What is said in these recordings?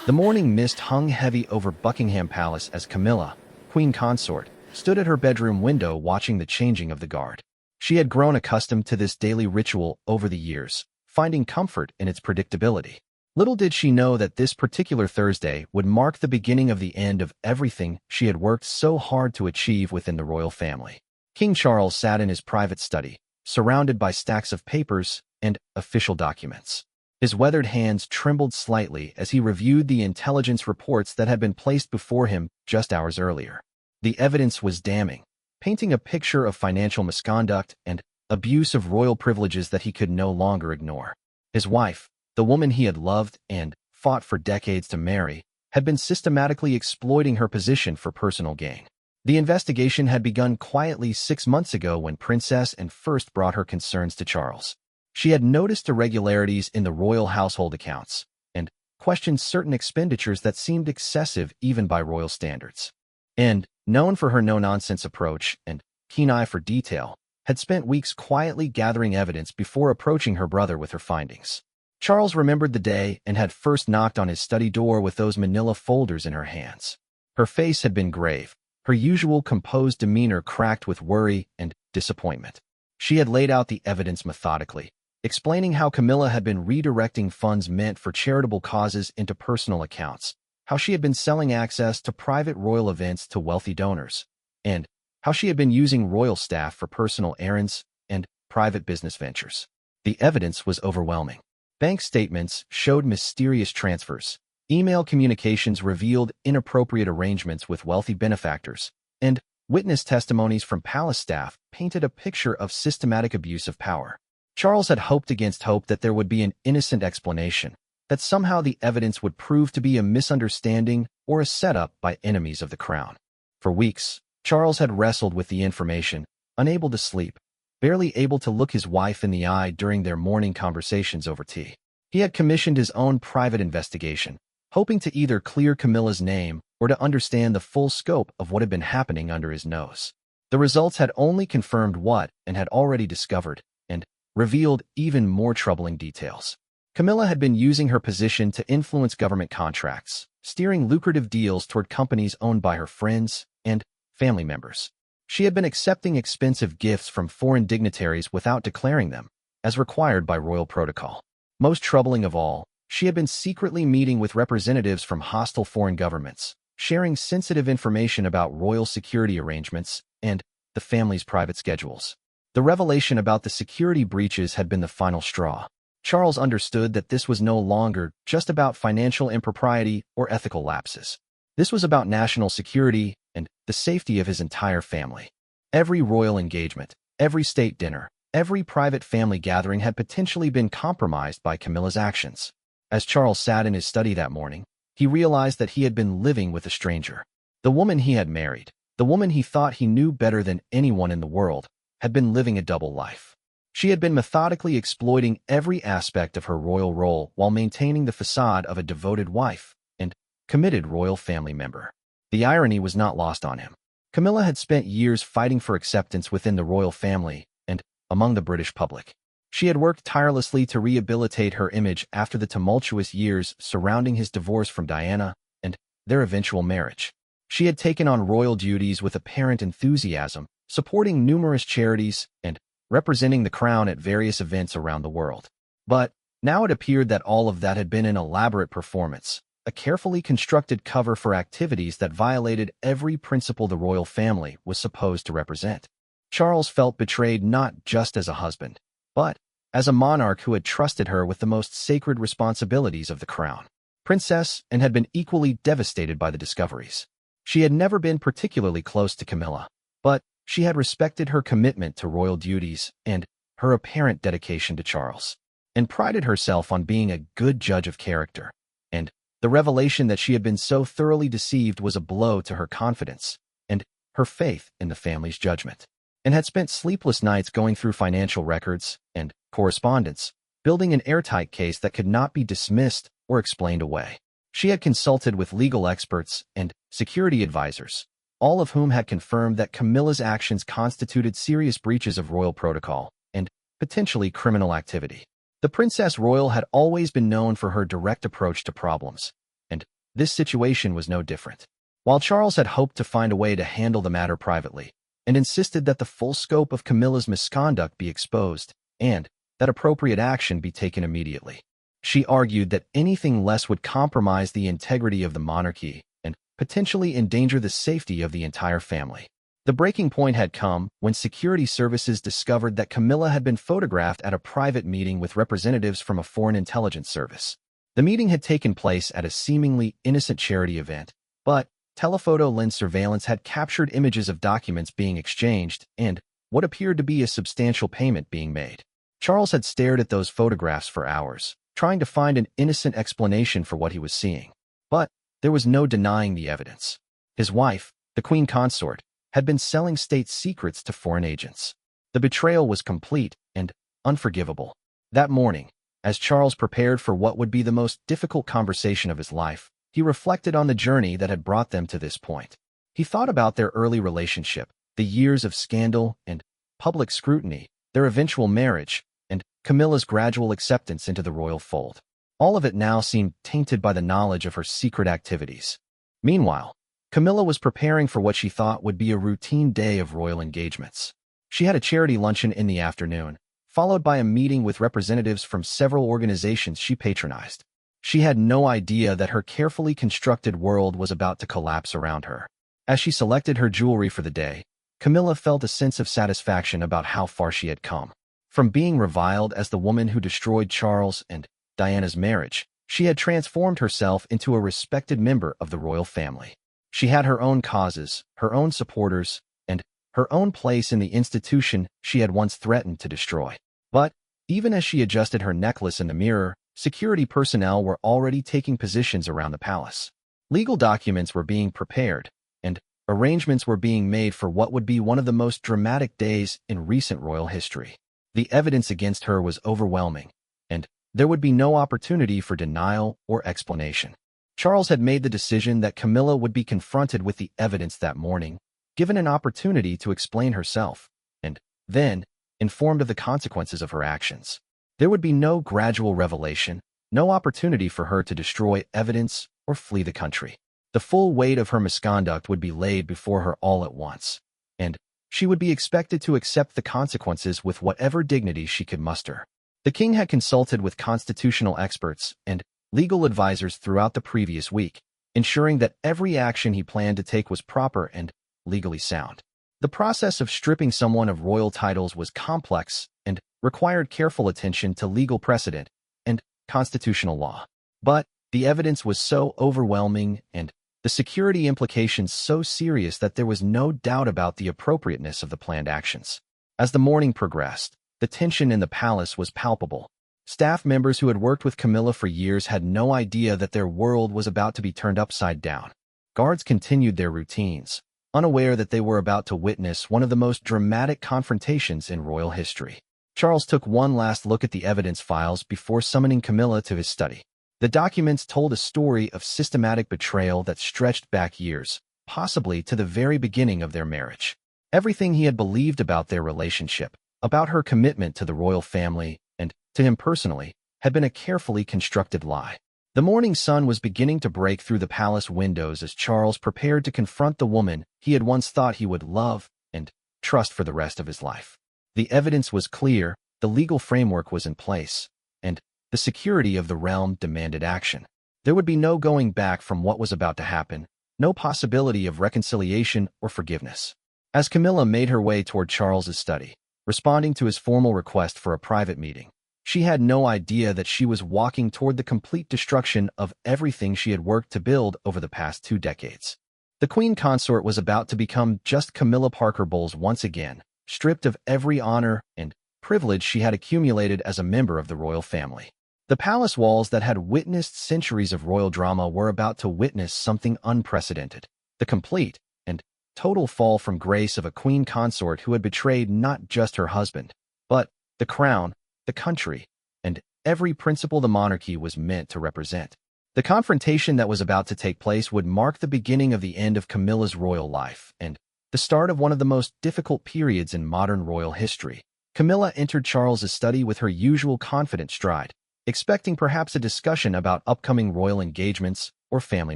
The morning mist hung heavy over Buckingham Palace as Camilla, queen consort, stood at her bedroom window watching the changing of the guard. She had grown accustomed to this daily ritual over the years, finding comfort in its predictability. Little did she know that this particular Thursday would mark the beginning of the end of everything she had worked so hard to achieve within the royal family. King Charles sat in his private study, surrounded by stacks of papers and official documents. His weathered hands trembled slightly as he reviewed the intelligence reports that had been placed before him just hours earlier. The evidence was damning, painting a picture of financial misconduct and abuse of royal privileges that he could no longer ignore. His wife, the woman he had loved and fought for decades to marry, had been systematically exploiting her position for personal gain. The investigation had begun quietly 6 months ago when Princess Anne first brought her concerns to Charles. She had noticed irregularities in the royal household accounts and questioned certain expenditures that seemed excessive even by royal standards. And, known for her no-nonsense approach and keen eye for detail, had spent weeks quietly gathering evidence before approaching her brother with her findings. Charles remembered the day and had first knocked on his study door with those manila folders in her hands. Her face had been grave, her usual composed demeanor cracked with worry and disappointment. She had laid out the evidence methodically, explaining how Camilla had been redirecting funds meant for charitable causes into personal accounts, how she had been selling access to private royal events to wealthy donors, and how she had been using royal staff for personal errands and private business ventures. The evidence was overwhelming. Bank statements showed mysterious transfers, email communications revealed inappropriate arrangements with wealthy benefactors, and witness testimonies from palace staff painted a picture of systematic abuse of power. Charles had hoped against hope that there would be an innocent explanation, that somehow the evidence would prove to be a misunderstanding or a setup by enemies of the crown. For weeks, Charles had wrestled with the information, unable to sleep, barely able to look his wife in the eye during their morning conversations over tea. He had commissioned his own private investigation, hoping to either clear Camilla's name or to understand the full scope of what had been happening under his nose. The results had only confirmed what Anne had already discovered and revealed even more troubling details. Camilla had been using her position to influence government contracts, steering lucrative deals toward companies owned by her friends and family members. She had been accepting expensive gifts from foreign dignitaries without declaring them, as required by royal protocol. Most troubling of all, she had been secretly meeting with representatives from hostile foreign governments, sharing sensitive information about royal security arrangements and the family's private schedules. The revelation about the security breaches had been the final straw. Charles understood that this was no longer just about financial impropriety or ethical lapses. This was about national security and the safety of his entire family. Every royal engagement, every state dinner, every private family gathering had potentially been compromised by Camilla's actions. As Charles sat in his study that morning, he realized that he had been living with a stranger. The woman he had married, the woman he thought he knew better than anyone in the world, had been living a double life. She had been methodically exploiting every aspect of her royal role while maintaining the facade of a devoted wife and committed royal family member. The irony was not lost on him. Camilla had spent years fighting for acceptance within the royal family and among the British public. She had worked tirelessly to rehabilitate her image after the tumultuous years surrounding his divorce from Diana and their eventual marriage. She had taken on royal duties with apparent enthusiasm, supporting numerous charities and representing the crown at various events around the world. But now it appeared that all of that had been an elaborate performance, a carefully constructed cover for activities that violated every principle the royal family was supposed to represent. Charles felt betrayed not just as a husband, but as a monarch who had trusted her with the most sacred responsibilities of the crown. Princess Anne had been equally devastated by the discoveries. She had never been particularly close to Camilla, but she had respected her commitment to royal duties and her apparent dedication to Charles, and prided herself on being a good judge of character. And the revelation that she had been so thoroughly deceived was a blow to her confidence and her faith in the family's judgment, and had spent sleepless nights going through financial records and correspondence, building an airtight case that could not be dismissed or explained away. She had consulted with legal experts and security advisors, all of whom had confirmed that Camilla's actions constituted serious breaches of royal protocol and potentially criminal activity. The Princess Royal had always been known for her direct approach to problems, and this situation was no different. While Charles had hoped to find a way to handle the matter privately, and insisted that the full scope of Camilla's misconduct be exposed, and that appropriate action be taken immediately. She argued that anything less would compromise the integrity of the monarchy and potentially endanger the safety of the entire family. The breaking point had come when security services discovered that Camilla had been photographed at a private meeting with representatives from a foreign intelligence service. The meeting had taken place at a seemingly innocent charity event, but telephoto lens surveillance had captured images of documents being exchanged and what appeared to be a substantial payment being made. Charles had stared at those photographs for hours, trying to find an innocent explanation for what he was seeing. But there was no denying the evidence. His wife, the Queen Consort, had been selling state secrets to foreign agents. The betrayal was complete and unforgivable. That morning, as Charles prepared for what would be the most difficult conversation of his life, he reflected on the journey that had brought them to this point. He thought about their early relationship, the years of scandal and public scrutiny, their eventual marriage, and Camilla's gradual acceptance into the royal fold. All of it now seemed tainted by the knowledge of her secret activities. Meanwhile, Camilla was preparing for what she thought would be a routine day of royal engagements. She had a charity luncheon in the afternoon, followed by a meeting with representatives from several organizations she patronized. She had no idea that her carefully constructed world was about to collapse around her. As she selected her jewelry for the day, Camilla felt a sense of satisfaction about how far she had come. From being reviled as the woman who destroyed Charles and Diana's marriage, she had transformed herself into a respected member of the royal family. She had her own causes, her own supporters, and her own place in the institution she had once threatened to destroy. But even as she adjusted her necklace in the mirror, security personnel were already taking positions around the palace. Legal documents were being prepared, and arrangements were being made for what would be one of the most dramatic days in recent royal history. The evidence against her was overwhelming, and there would be no opportunity for denial or explanation. Charles had made the decision that Camilla would be confronted with the evidence that morning, given an opportunity to explain herself, and then informed of the consequences of her actions. There would be no gradual revelation, no opportunity for her to destroy evidence or flee the country. The full weight of her misconduct would be laid before her all at once, and she would be expected to accept the consequences with whatever dignity she could muster. The king had consulted with constitutional experts and legal advisors throughout the previous week, ensuring that every action he planned to take was proper and legally sound. The process of stripping someone of royal titles was complex and required careful attention to legal precedent and constitutional law. But the evidence was so overwhelming and the security implications so serious that there was no doubt about the appropriateness of the planned actions. As the morning progressed, the tension in the palace was palpable. Staff members who had worked with Camilla for years had no idea that their world was about to be turned upside down. Guards continued their routines, unaware that they were about to witness one of the most dramatic confrontations in royal history. Charles took one last look at the evidence files before summoning Camilla to his study. The documents told a story of systematic betrayal that stretched back years, possibly to the very beginning of their marriage. Everything he had believed about their relationship, about her commitment to the royal family, and to him personally, had been a carefully constructed lie. The morning sun was beginning to break through the palace windows as Charles prepared to confront the woman he had once thought he would love and trust for the rest of his life. The evidence was clear, the legal framework was in place, and the security of the realm demanded action. There would be no going back from what was about to happen, no possibility of reconciliation or forgiveness. As Camilla made her way toward Charles's study, responding to his formal request for a private meeting, she had no idea that she was walking toward the complete destruction of everything she had worked to build over the past 2 decades. The Queen Consort was about to become just Camilla Parker Bowles once again, stripped of every honor and privilege she had accumulated as a member of the royal family. The palace walls that had witnessed centuries of royal drama were about to witness something unprecedented, the complete and total fall from grace of a queen consort who had betrayed not just her husband, but the crown, the country, and every principle the monarchy was meant to represent. The confrontation that was about to take place would mark the beginning of the end of Camilla's royal life and the start of one of the most difficult periods in modern royal history. Camilla entered Charles's study with her usual confident stride, expecting perhaps a discussion about upcoming royal engagements or family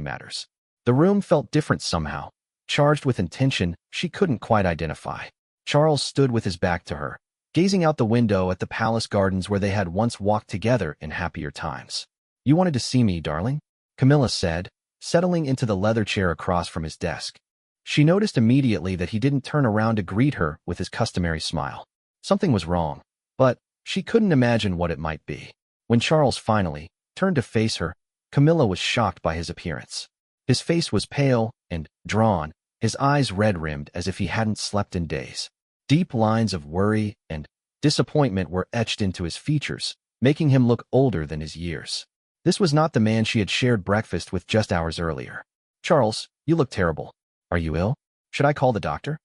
matters. The room felt different somehow, charged with intention she couldn't quite identify. Charles stood with his back to her, gazing out the window at the palace gardens where they had once walked together in happier times. "You wanted to see me, darling?" Camilla said, settling into the leather chair across from his desk. She noticed immediately that he didn't turn around to greet her with his customary smile. Something was wrong, but she couldn't imagine what it might be. When Charles finally turned to face her, Camilla was shocked by his appearance. His face was pale and drawn, his eyes red-rimmed as if he hadn't slept in days. Deep lines of worry and disappointment were etched into his features, making him look older than his years. This was not the man she had shared breakfast with just hours earlier. "Charles, you look terrible. Are you ill? Should I call the doctor?"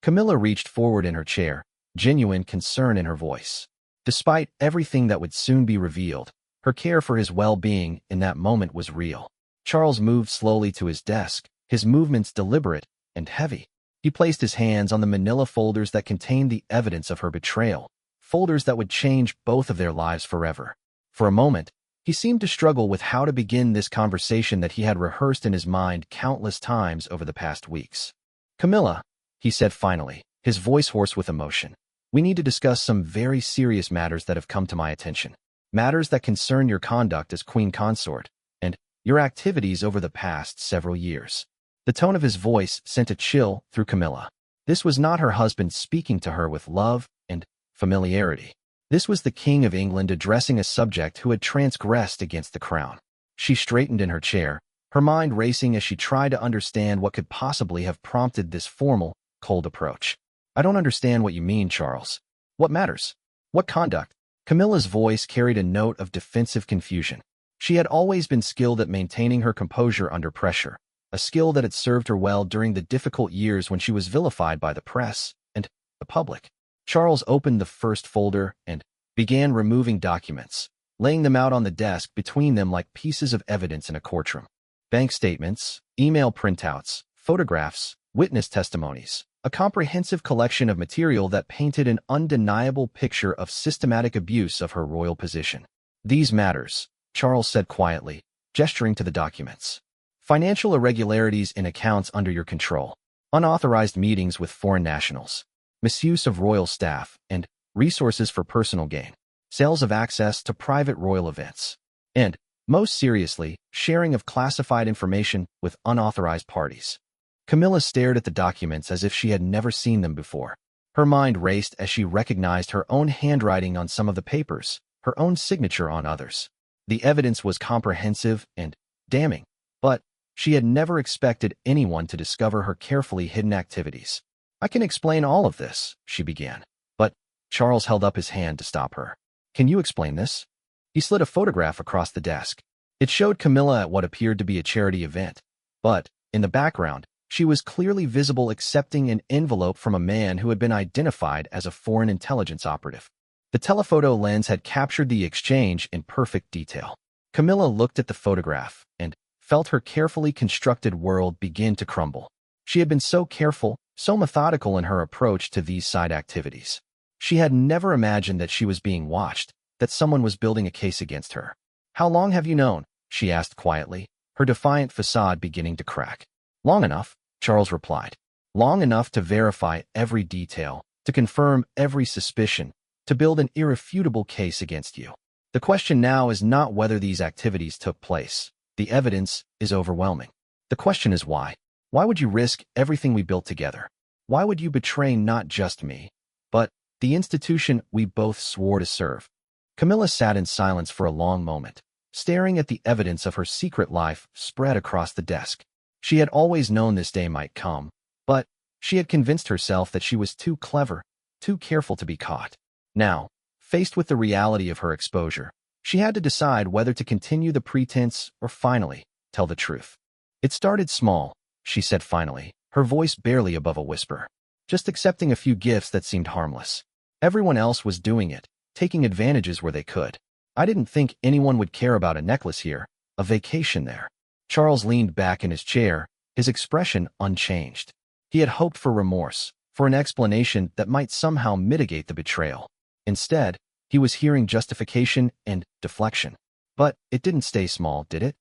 Camilla reached forward in her chair, genuine concern in her voice. Despite everything that would soon be revealed, her care for his well-being in that moment was real. Charles moved slowly to his desk, his movements deliberate and heavy. He placed his hands on the manila folders that contained the evidence of her betrayal, folders that would change both of their lives forever. For a moment, he seemed to struggle with how to begin this conversation that he had rehearsed in his mind countless times over the past weeks. "Camilla," he said finally, his voice hoarse with emotion, "we need to discuss some very serious matters that have come to my attention. Matters that concern your conduct as queen consort, and your activities over the past several years." The tone of his voice sent a chill through Camilla. This was not her husband speaking to her with love and familiarity. This was the King of England addressing a subject who had transgressed against the crown. She straightened in her chair, her mind racing as she tried to understand what could possibly have prompted this formal, cold approach. "I don't understand what you mean, Charles. What matters? What conduct?" Camilla's voice carried a note of defensive confusion. She had always been skilled at maintaining her composure under pressure, a skill that had served her well during the difficult years when she was vilified by the press and the public. Charles opened the first folder and began removing documents, laying them out on the desk between them like pieces of evidence in a courtroom. Bank statements, email printouts, photographs, witness testimonies, a comprehensive collection of material that painted an undeniable picture of systematic abuse of her royal position. "These matters," Charles said quietly, gesturing to the documents. "Financial irregularities in accounts under your control, unauthorized meetings with foreign nationals, misuse of royal staff and resources for personal gain, sales of access to private royal events, and, most seriously, sharing of classified information with unauthorized parties." Camilla stared at the documents as if she had never seen them before. Her mind raced as she recognized her own handwriting on some of the papers, her own signature on others. The evidence was comprehensive and damning, but she had never expected anyone to discover her carefully hidden activities. "I can explain all of this," she began, but Charles held up his hand to stop her. "Can you explain this?" He slid a photograph across the desk. It showed Camilla at what appeared to be a charity event, but, in the background, she was clearly visible accepting an envelope from a man who had been identified as a foreign intelligence operative. The telephoto lens had captured the exchange in perfect detail. Camilla looked at the photograph and felt her carefully constructed world begin to crumble. She had been so careful, so methodical in her approach to these side activities. She had never imagined that she was being watched, that someone was building a case against her. "How long have you known?" she asked quietly, her defiant facade beginning to crack. "Long enough," Charles replied. "Long enough to verify every detail, to confirm every suspicion, to build an irrefutable case against you. The question now is not whether these activities took place. The evidence is overwhelming. The question is why. Why would you risk everything we built together? Why would you betray not just me, but the institution we both swore to serve?" Camilla sat in silence for a long moment, staring at the evidence of her secret life spread across the desk. She had always known this day might come, but she had convinced herself that she was too clever, too careful to be caught. Now, faced with the reality of her exposure, she had to decide whether to continue the pretense or finally tell the truth. "It started small," she said finally, her voice barely above a whisper. "Just accepting a few gifts that seemed harmless. Everyone else was doing it, taking advantages where they could. I didn't think anyone would care about a necklace here, a vacation there." Charles leaned back in his chair, his expression unchanged. He had hoped for remorse, for an explanation that might somehow mitigate the betrayal. Instead, he was hearing justification and deflection. "But it didn't stay small, did it?"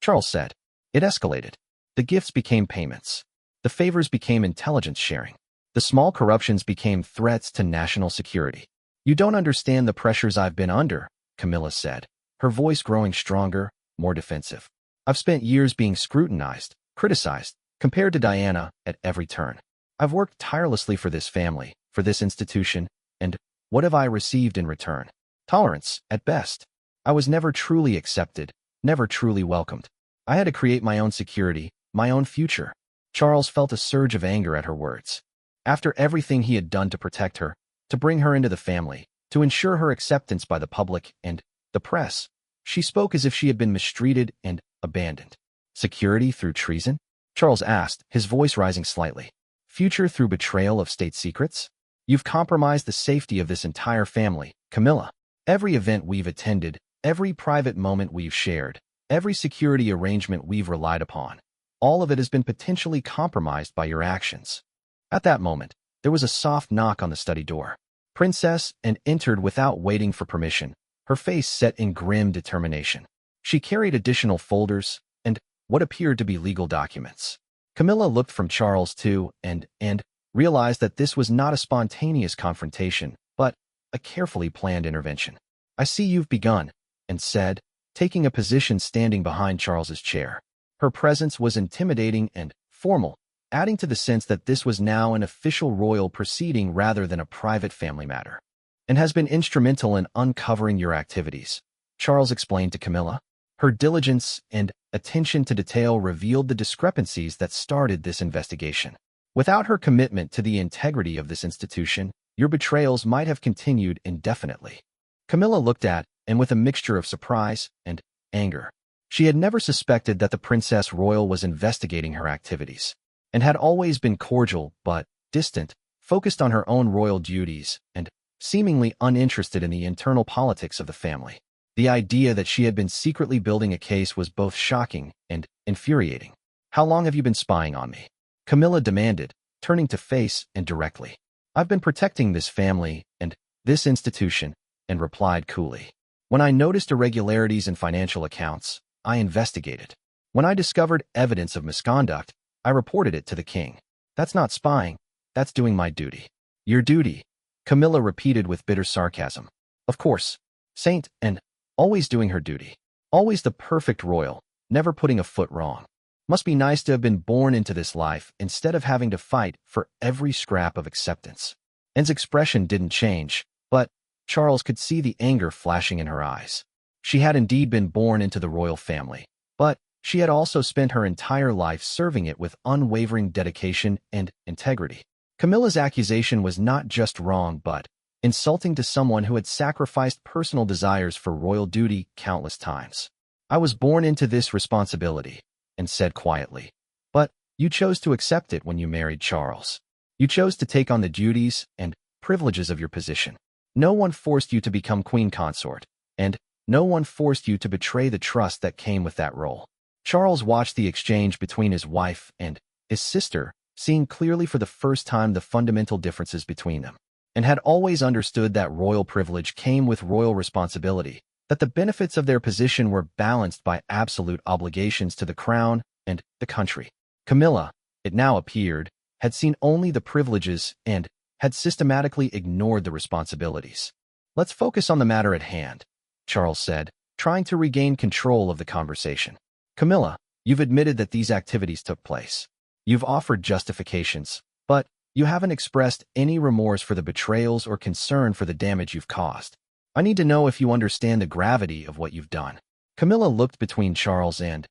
Charles said. It escalated. The gifts became payments. The favors became intelligence sharing. The small corruptions became threats to national security. You don't understand the pressures I've been under, Camilla said, her voice growing stronger, more defensive. I've spent years being scrutinized, criticized, compared to Diana at every turn. I've worked tirelessly for this family, for this institution, and what have I received in return? Tolerance, at best. I was never truly accepted, never truly welcomed. I had to create my own security, my own future. Charles felt a surge of anger at her words. After everything he had done to protect her, to bring her into the family, to ensure her acceptance by the public and the press, she spoke as if she had been mistreated and abandoned. Security through treason? Charles asked, his voice rising slightly. Future through betrayal of state secrets? You've compromised the safety of this entire family, Camilla. Every event we've attended, every private moment we've shared, every security arrangement we've relied upon, all of it has been potentially compromised by your actions. At that moment, there was a soft knock on the study door. Princess and entered without waiting for permission, her face set in grim determination. She carried additional folders and what appeared to be legal documents. Camilla looked from Charles to and realized that this was not a spontaneous confrontation, but a carefully planned intervention. I see you've begun, and said, taking a position standing behind Charles's chair. Her presence was intimidating and formal, adding to the sense that this was now an official royal proceeding rather than a private family matter. And has been instrumental in uncovering your activities, Charles explained to Camilla. Her diligence and attention to detail revealed the discrepancies that started this investigation. Without her commitment to the integrity of this institution, your betrayals might have continued indefinitely. Camilla looked at and with a mixture of surprise and anger. She had never suspected that the Princess Royal was investigating her activities, and had always been cordial but distant, focused on her own royal duties, and seemingly uninterested in the internal politics of the family. The idea that she had been secretly building a case was both shocking and infuriating. How long have you been spying on me? Camilla demanded, turning to face and directly. I've been protecting this family and this institution, and replied coolly. When I noticed irregularities in financial accounts, I investigated. When I discovered evidence of misconduct, I reported it to the king. That's not spying, that's doing my duty. Your duty, Camilla repeated with bitter sarcasm. Of course, saint and always doing her duty. Always the perfect royal, never putting a foot wrong. Must be nice to have been born into this life instead of having to fight for every scrap of acceptance. Anne's expression didn't change, but Charles could see the anger flashing in her eyes. She had indeed been born into the royal family, but she had also spent her entire life serving it with unwavering dedication and integrity. Camilla's accusation was not just wrong but insulting to someone who had sacrificed personal desires for royal duty countless times. I was born into this responsibility, and said quietly, but you chose to accept it when you married Charles. You chose to take on the duties and privileges of your position. No one forced you to become queen consort, and no one forced you to betray the trust that came with that role. Charles watched the exchange between his wife and his sister, seeing clearly for the first time the fundamental differences between them, and had always understood that royal privilege came with royal responsibility, that the benefits of their position were balanced by absolute obligations to the crown and the country. Camilla, it now appeared, had seen only the privileges and had systematically ignored the responsibilities. Let's focus on the matter at hand, Charles said, trying to regain control of the conversation. Camilla, you've admitted that these activities took place. You've offered justifications, but you haven't expressed any remorse for the betrayals or concern for the damage you've caused. I need to know if you understand the gravity of what you've done. Camilla looked between Charles and,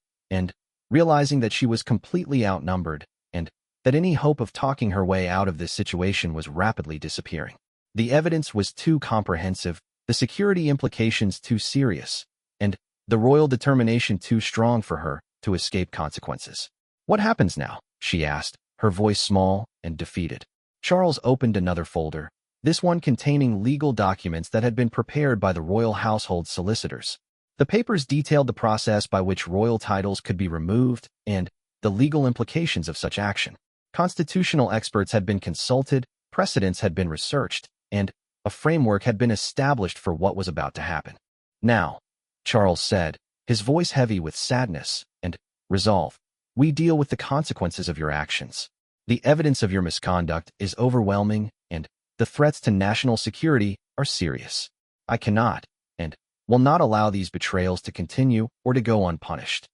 realizing that she was completely outnumbered, and that any hope of talking her way out of this situation was rapidly disappearing. The evidence was too comprehensive, the security implications too serious, and the royal determination too strong for her to escape consequences. What happens now? She asked, her voice small and defeated. Charles opened another folder, this one containing legal documents that had been prepared by the royal household solicitors. The papers detailed the process by which royal titles could be removed and the legal implications of such action. Constitutional experts had been consulted, precedents had been researched, and a framework had been established for what was about to happen. Now, Charles said, his voice heavy with sadness and Resolve. We deal with the consequences of your actions. The evidence of your misconduct is overwhelming, and the threats to national security are serious. I cannot, and will not allow these betrayals to continue or to go unpunished.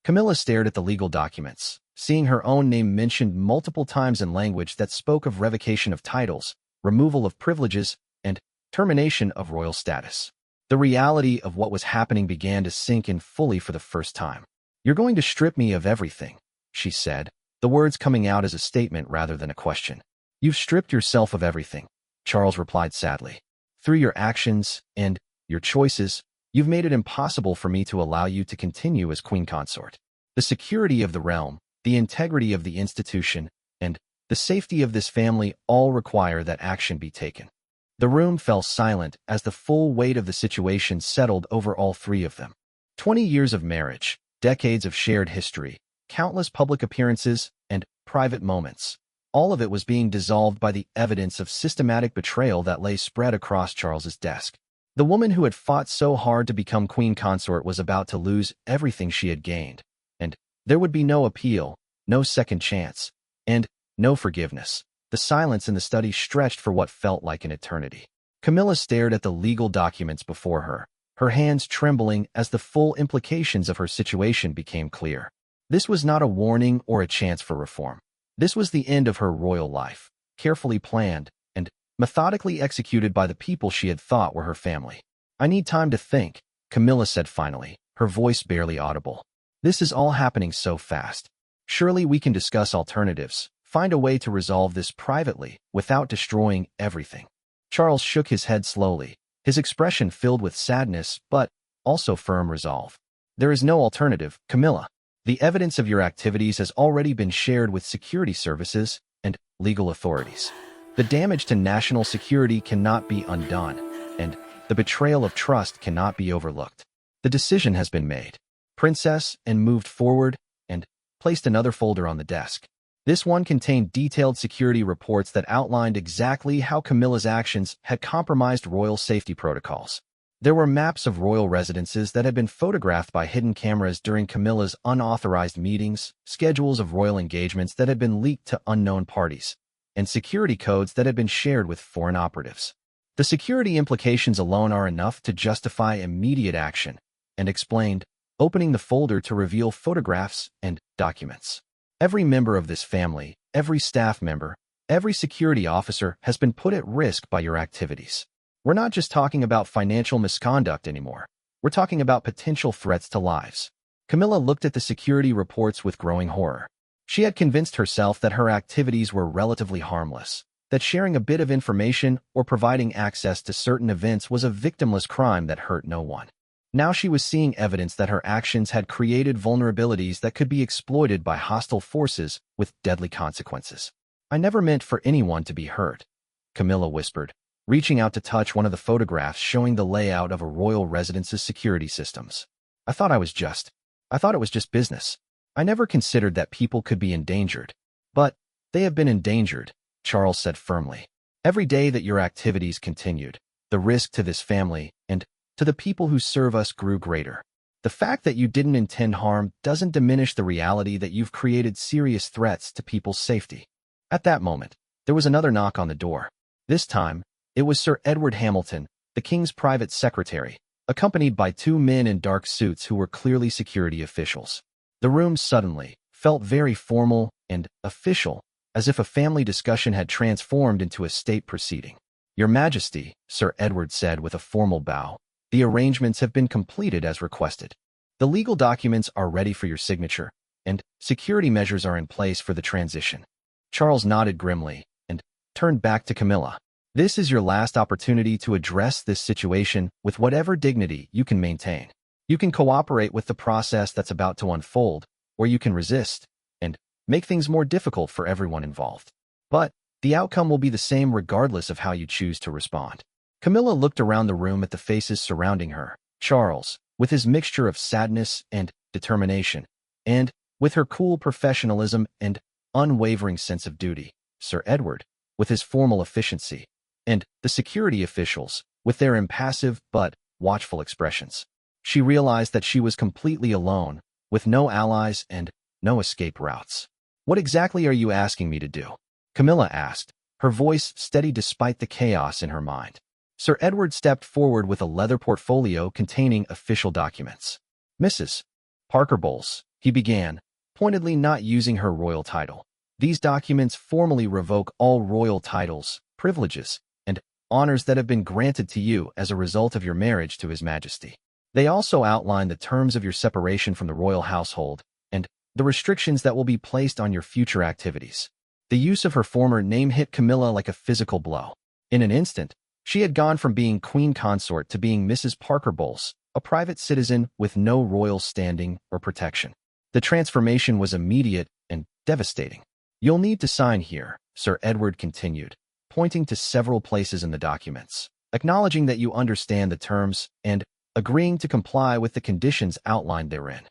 Camilla stared at the legal documents, seeing her own name mentioned multiple times in language that spoke of revocation of titles, removal of privileges, and termination of royal status. The reality of what was happening began to sink in fully for the first time. "You're going to strip me of everything," she said, the words coming out as a statement rather than a question. "You've stripped yourself of everything," Charles replied sadly. "Through your actions and your choices, you've made it impossible for me to allow you to continue as queen consort. The security of the realm, the integrity of the institution, and the safety of this family all require that action be taken." The room fell silent as the full weight of the situation settled over all three of them. 20 years of marriage, decades of shared history, countless public appearances, and private moments. All of it was being dissolved by the evidence of systematic betrayal that lay spread across Charles's desk. The woman who had fought so hard to become queen consort was about to lose everything she had gained, and there would be no appeal, no second chance, and no forgiveness. The silence in the study stretched for what felt like an eternity. Camilla stared at the legal documents before her, her hands trembling as the full implications of her situation became clear. This was not a warning or a chance for reform. This was the end of her royal life, carefully planned and methodically executed by the people she had thought were her family. "I need time to think," Camilla said finally, her voice barely audible. "This is all happening so fast. Surely we can discuss alternatives, find a way to resolve this privately without destroying everything." Charles shook his head slowly, his expression filled with sadness but also firm resolve. "There is no alternative, Camilla. The evidence of your activities has already been shared with security services and legal authorities. The damage to national security cannot be undone, and the betrayal of trust cannot be overlooked. The decision has been made, Princess, and moved forward and placed another folder on the desk. This one contained detailed security reports that outlined exactly how Camilla's actions had compromised royal safety protocols. There were maps of royal residences that had been photographed by hidden cameras during Camilla's unauthorized meetings, schedules of royal engagements that had been leaked to unknown parties, and security codes that had been shared with foreign operatives. The security implications alone are enough to justify immediate action, and explained, opening the folder to reveal photographs and documents. "Every member of this family, every staff member, every security officer has been put at risk by your activities. We're not just talking about financial misconduct anymore. We're talking about potential threats to lives." Camilla looked at the security reports with growing horror. She had convinced herself that her activities were relatively harmless, that sharing a bit of information or providing access to certain events was a victimless crime that hurt no one. Now she was seeing evidence that her actions had created vulnerabilities that could be exploited by hostile forces with deadly consequences. "I never meant for anyone to be hurt," Camilla whispered, reaching out to touch one of the photographs showing the layout of a royal residence's security systems. I thought it was just business. I never considered that people could be endangered." "But they have been endangered," Charles said firmly. "Every day that your activities continued, the risk to this family and to the people who serve us grew greater. The fact that you didn't intend harm doesn't diminish the reality that you've created serious threats to people's safety." At that moment, there was another knock on the door. This time, it was Sir Edward Hamilton, the king's private secretary, accompanied by two men in dark suits who were clearly security officials. The room suddenly felt very formal and official, as if a family discussion had transformed into a state proceeding. "Your Majesty," Sir Edward said with a formal bow, "the arrangements have been completed as requested. The legal documents are ready for your signature, and security measures are in place for the transition." Charles nodded grimly and turned back to Camilla. "This is your last opportunity to address this situation with whatever dignity you can maintain. You can cooperate with the process that's about to unfold, or you can resist and make things more difficult for everyone involved. But the outcome will be the same regardless of how you choose to respond." Camilla looked around the room at the faces surrounding her. Charles, with his mixture of sadness and determination, and with her cool professionalism and unwavering sense of duty. Sir Edward, with his formal efficiency, and the security officials, with their impassive but watchful expressions. She realized that she was completely alone, with no allies and no escape routes. What exactly are you asking me to do? Camilla asked, her voice steady despite the chaos in her mind. Sir Edward stepped forward with a leather portfolio containing official documents. Mrs. Parker Bowles, he began, pointedly not using her royal title. These documents formally revoke all royal titles, privileges, and honors that have been granted to you as a result of your marriage to His Majesty. They also outline the terms of your separation from the royal household and the restrictions that will be placed on your future activities. The use of her former name hit Camilla like a physical blow. In an instant, she had gone from being queen consort to being Mrs. Parker Bowles, a private citizen with no royal standing or protection. The transformation was immediate and devastating. You'll need to sign here, Sir Edward continued, pointing to several places in the documents, acknowledging that you understand the terms and agreeing to comply with the conditions outlined therein.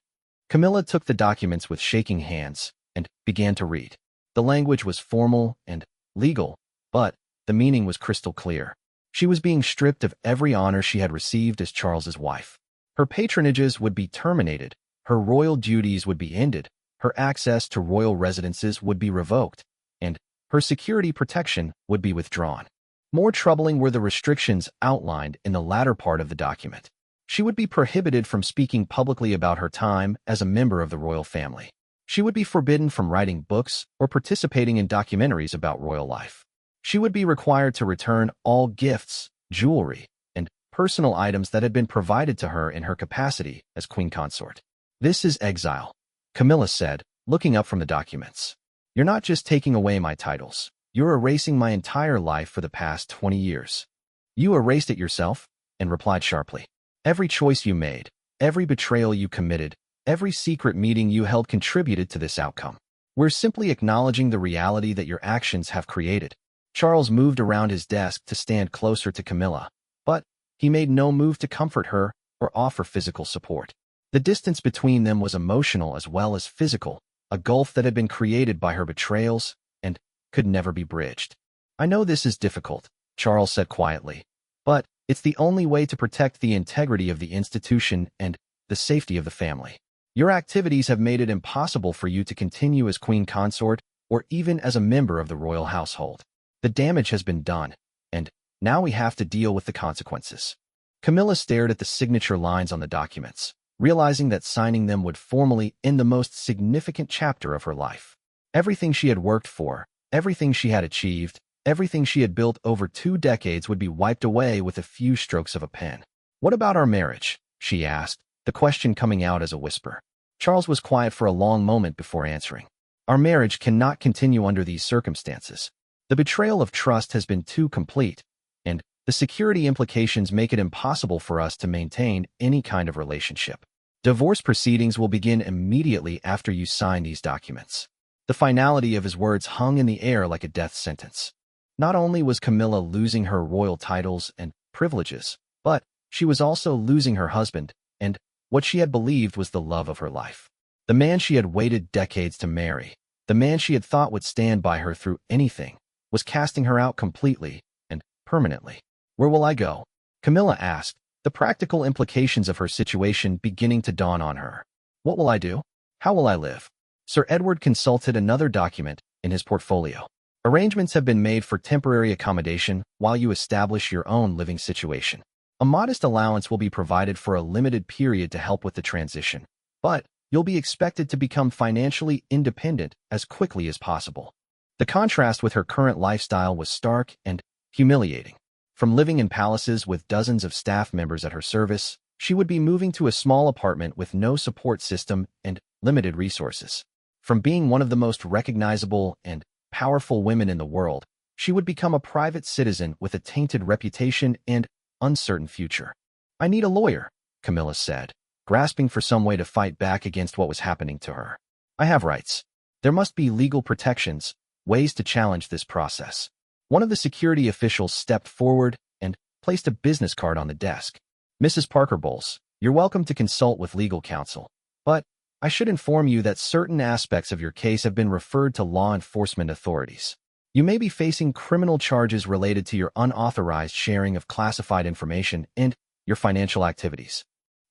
Camilla took the documents with shaking hands and began to read. The language was formal and legal, but the meaning was crystal clear. She was being stripped of every honor she had received as Charles's wife. Her patronages would be terminated, her royal duties would be ended, her access to royal residences would be revoked, and her security protection would be withdrawn. More troubling were the restrictions outlined in the latter part of the document. She would be prohibited from speaking publicly about her time as a member of the royal family. She would be forbidden from writing books or participating in documentaries about royal life. She would be required to return all gifts, jewelry, and personal items that had been provided to her in her capacity as queen consort. This is exile, Camilla said, looking up from the documents. You're not just taking away my titles. You're erasing my entire life for the past 20 years. You erased it yourself, and replied sharply. Every choice you made, every betrayal you committed, every secret meeting you held contributed to this outcome. We're simply acknowledging the reality that your actions have created. Charles moved around his desk to stand closer to Camilla, but he made no move to comfort her or offer physical support. The distance between them was emotional as well as physical, a gulf that had been created by her betrayals and could never be bridged. I know this is difficult, Charles said quietly, but it's the only way to protect the integrity of the institution and the safety of the family. Your activities have made it impossible for you to continue as queen consort or even as a member of the royal household. The damage has been done, and now we have to deal with the consequences. Camilla stared at the signature lines on the documents, realizing that signing them would formally end the most significant chapter of her life. Everything she had worked for, everything she had achieved, everything she had built over 2 decades would be wiped away with a few strokes of a pen. What about our marriage? She asked, the question coming out as a whisper. Charles was quiet for a long moment before answering. Our marriage cannot continue under these circumstances. The betrayal of trust has been too complete, and the security implications make it impossible for us to maintain any kind of relationship. Divorce proceedings will begin immediately after you sign these documents. The finality of his words hung in the air like a death sentence. Not only was Camilla losing her royal titles and privileges, but she was also losing her husband and what she had believed was the love of her life. The man she had waited decades to marry, the man she had thought would stand by her through anything, was casting her out completely and permanently. Where will I go? Camilla asked, the practical implications of her situation beginning to dawn on her. What will I do? How will I live? Sir Edward consulted another document in his portfolio. Arrangements have been made for temporary accommodation while you establish your own living situation. A modest allowance will be provided for a limited period to help with the transition, but you'll be expected to become financially independent as quickly as possible. The contrast with her current lifestyle was stark and humiliating. From living in palaces with dozens of staff members at her service, she would be moving to a small apartment with no support system and limited resources. From being one of the most recognizable and powerful women in the world, she would become a private citizen with a tainted reputation and uncertain future. I need a lawyer, Camilla said, grasping for some way to fight back against what was happening to her. I have rights. There must be legal protections, ways to challenge this process. One of the security officials stepped forward and placed a business card on the desk. Mrs. Parker Bowles, you're welcome to consult with legal counsel, but I should inform you that certain aspects of your case have been referred to law enforcement authorities. You may be facing criminal charges related to your unauthorized sharing of classified information and your financial activities.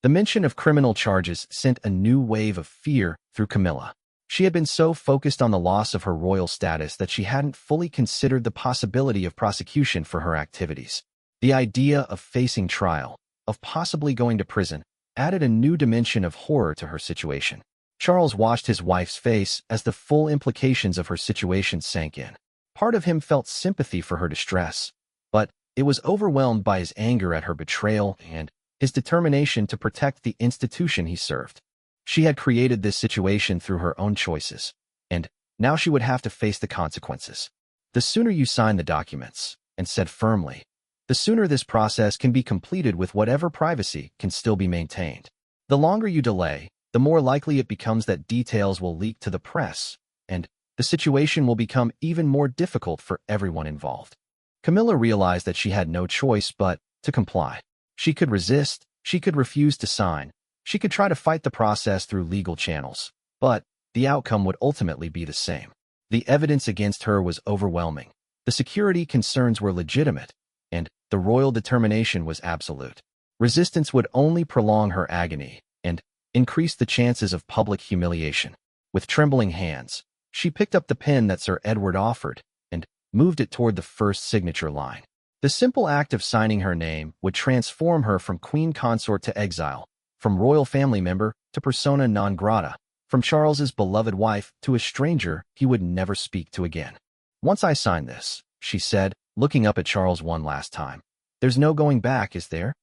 The mention of criminal charges sent a new wave of fear through Camilla. She had been so focused on the loss of her royal status that she hadn't fully considered the possibility of prosecution for her activities. The idea of facing trial, of possibly going to prison, added a new dimension of horror to her situation. Charles watched his wife's face as the full implications of her situation sank in. Part of him felt sympathy for her distress, but it was overwhelmed by his anger at her betrayal and his determination to protect the institution he served. She had created this situation through her own choices, and now she would have to face the consequences. The sooner you sign the documents, and said firmly, the sooner this process can be completed with whatever privacy can still be maintained. The longer you delay, the more likely it becomes that details will leak to the press, and the situation will become even more difficult for everyone involved. Camilla realized that she had no choice but to comply. She could resist, she could refuse to sign, she could try to fight the process through legal channels, but the outcome would ultimately be the same. The evidence against her was overwhelming. The security concerns were legitimate, and the royal determination was absolute. Resistance would only prolong her agony and increase the chances of public humiliation. With trembling hands, she picked up the pen that Sir Edward offered and moved it toward the first signature line. The simple act of signing her name would transform her from queen consort to exile, from royal family member to persona non grata, from Charles's beloved wife to a stranger he would never speak to again. "Once I sign this," she said, looking up at Charles one last time. "There's no going back, is there?"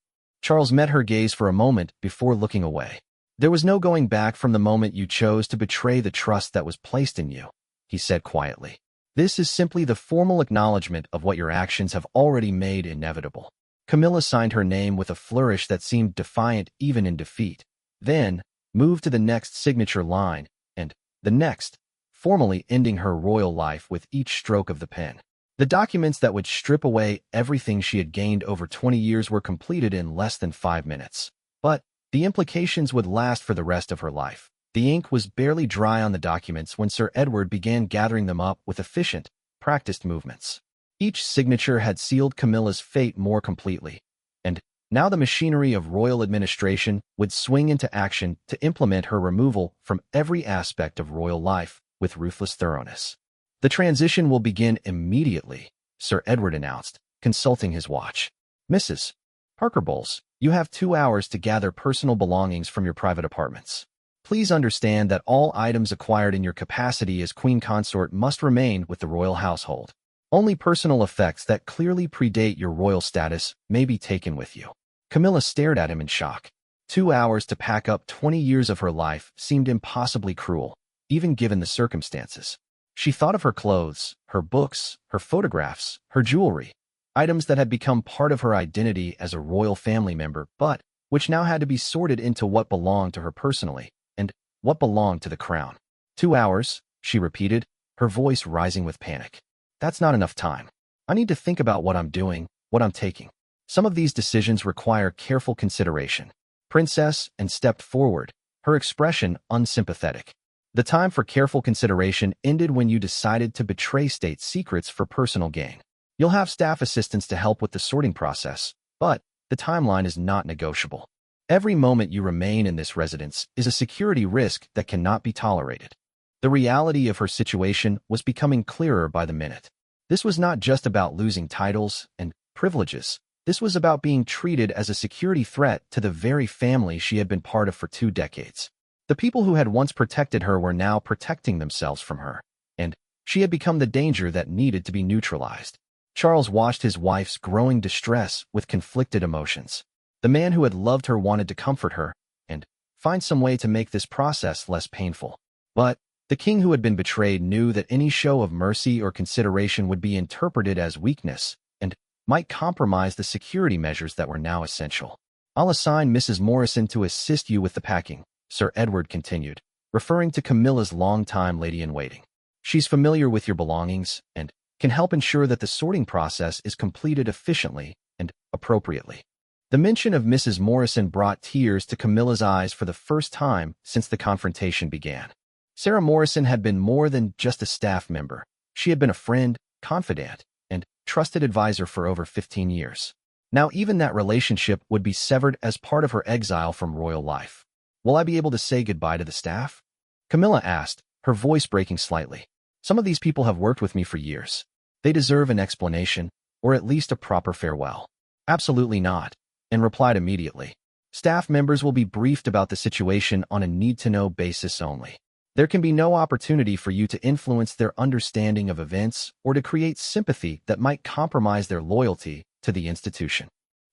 Charles met her gaze for a moment before looking away. "There was no going back from the moment you chose to betray the trust that was placed in you," he said quietly. "This is simply the formal acknowledgement of what your actions have already made inevitable." Camilla signed her name with a flourish that seemed defiant even in defeat, then moved to the next signature line, and the next, formally ending her royal life with each stroke of the pen. The documents that would strip away everything she had gained over 20 years were completed in less than 5 minutes. But the implications would last for the rest of her life. The ink was barely dry on the documents when Sir Edward began gathering them up with efficient, practiced movements. Each signature had sealed Camilla's fate more completely, and now the machinery of royal administration would swing into action to implement her removal from every aspect of royal life with ruthless thoroughness. "The transition will begin immediately," Sir Edward announced, consulting his watch. "Mrs. Parker Bowles, you have 2 hours to gather personal belongings from your private apartments. Please understand that all items acquired in your capacity as queen consort must remain with the royal household. Only personal effects that clearly predate your royal status may be taken with you." Camilla stared at him in shock. 2 hours to pack up 20 years of her life seemed impossibly cruel, even given the circumstances. She thought of her clothes, her books, her photographs, her jewelry, items that had become part of her identity as a royal family member, but which now had to be sorted into what belonged to her personally and what belonged to the crown. 2 hours, she repeated, her voice rising with panic. "That's not enough time. I need to think about what I'm doing, what I'm taking. Some of these decisions require careful consideration." Princess, and stepped forward, her expression unsympathetic. "The time for careful consideration ended when you decided to betray state secrets for personal gain. You'll have staff assistants to help with the sorting process, but the timeline is not negotiable. Every moment you remain in this residence is a security risk that cannot be tolerated." The reality of her situation was becoming clearer by the minute. This was not just about losing titles and privileges. This was about being treated as a security threat to the very family she had been part of for 2 decades. The people who had once protected her were now protecting themselves from her, and she had become the danger that needed to be neutralized. Charles watched his wife's growing distress with conflicted emotions. The man who had loved her wanted to comfort her and find some way to make this process less painful. But the king who had been betrayed knew that any show of mercy or consideration would be interpreted as weakness and might compromise the security measures that were now essential. "I'll assign Mrs. Morrison to assist you with the packing," Sir Edward continued, referring to Camilla's longtime lady-in-waiting. "She's familiar with your belongings and can help ensure that the sorting process is completed efficiently and appropriately." The mention of Mrs. Morrison brought tears to Camilla's eyes for the first time since the confrontation began. Sarah Morrison had been more than just a staff member. She had been a friend, confidant, and trusted advisor for over 15 years. Now even that relationship would be severed as part of her exile from royal life. Will I be able to say goodbye to the staff? Camilla asked, her voice breaking slightly. Some of these people have worked with me for years. They deserve an explanation, or at least a proper farewell. Absolutely not, and replied immediately. Staff members will be briefed about the situation on a need-to-know basis only. There can be no opportunity for you to influence their understanding of events or to create sympathy that might compromise their loyalty to the institution.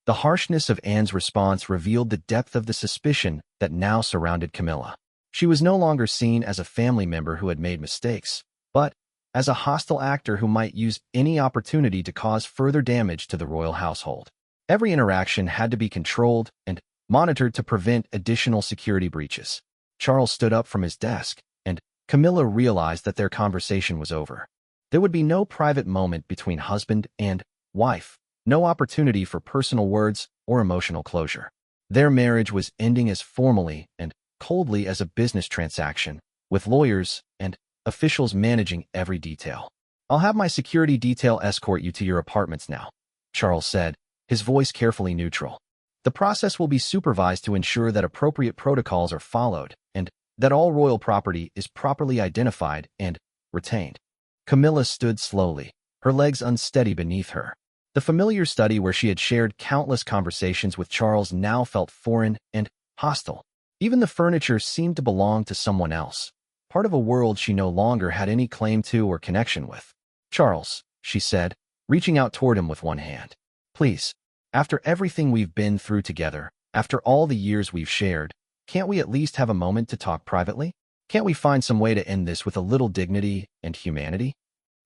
The harshness of Anne's response revealed the depth of the suspicion that now surrounded Camilla. She was no longer seen as a family member who had made mistakes, but as a hostile actor who might use any opportunity to cause further damage to the royal household. Every interaction had to be controlled and monitored to prevent additional security breaches. Charles stood up from his desk, and Camilla realized that their conversation was over. There would be no private moment between husband and wife, no opportunity for personal words or emotional closure. Their marriage was ending as formally and coldly as a business transaction, with lawyers and officials managing every detail. I'll have my security detail escort you to your apartments now, Charles said, his voice carefully neutral. The process will be supervised to ensure that appropriate protocols are followed and that all royal property is properly identified and retained. Camilla stood slowly, her legs unsteady beneath her. The familiar study where she had shared countless conversations with Charles now felt foreign and hostile. Even the furniture seemed to belong to someone else, part of a world she no longer had any claim to or connection with. Charles, she said, reaching out toward him with one hand. Please, after everything we've been through together, after all the years we've shared, can't we at least have a moment to talk privately? Can't we find some way to end this with a little dignity and humanity?